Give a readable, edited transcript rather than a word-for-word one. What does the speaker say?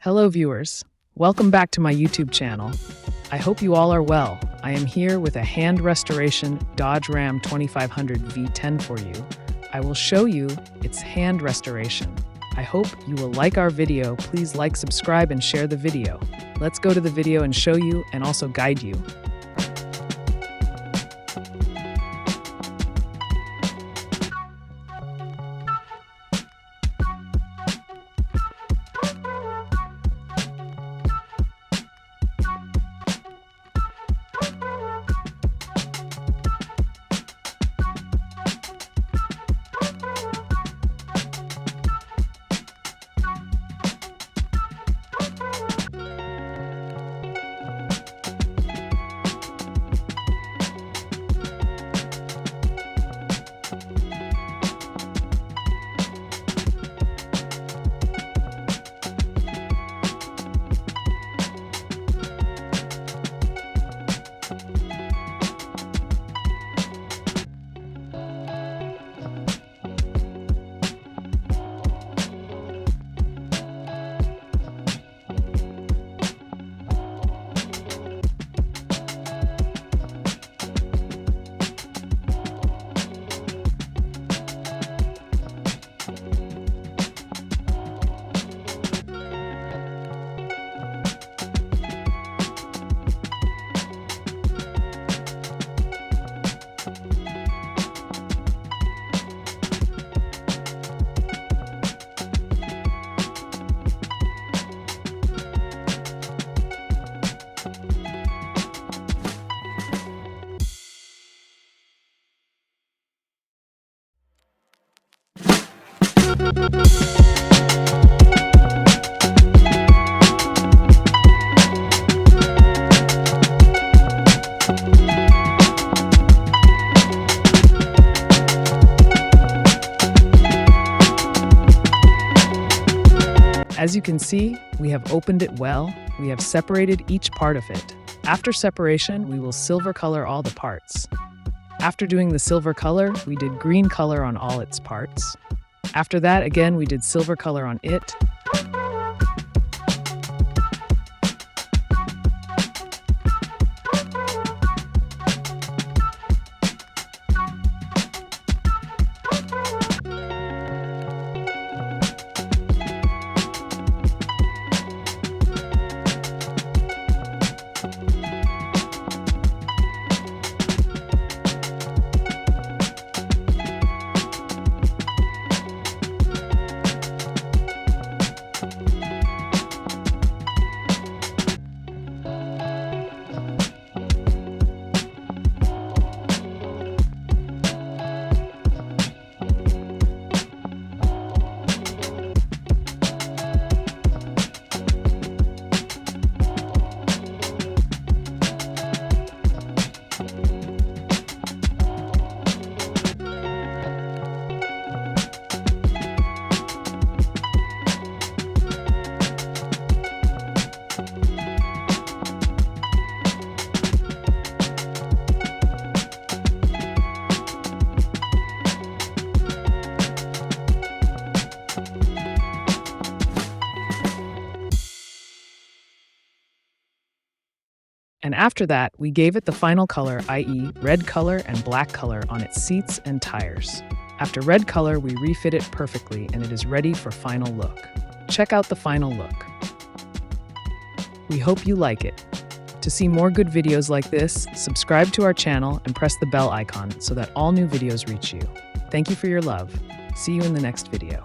Hello viewers, welcome back to my YouTube channel. I hope you all are well. I am here with a hand restoration Dodge Ram 2500 V10 for you. I will show you its hand restoration. I hope you will like our video. Please like, subscribe, and share the video. Let's go to the video and show you and also guide you. As you can see, we have opened it well. We have separated each part of it. After separation, we will silver color all the parts. After doing the silver color, we did green color on all its parts. After that, again, we did silver color on it. And after that, we gave it the final color, i.e. red color and black color on its seats and tires. After red color, we refit it perfectly and it is ready for final look. Check out the final look. We hope you like it. To see more good videos like this, subscribe to our channel and press the bell icon so that all new videos reach you. Thank you for your love. See you in the next video.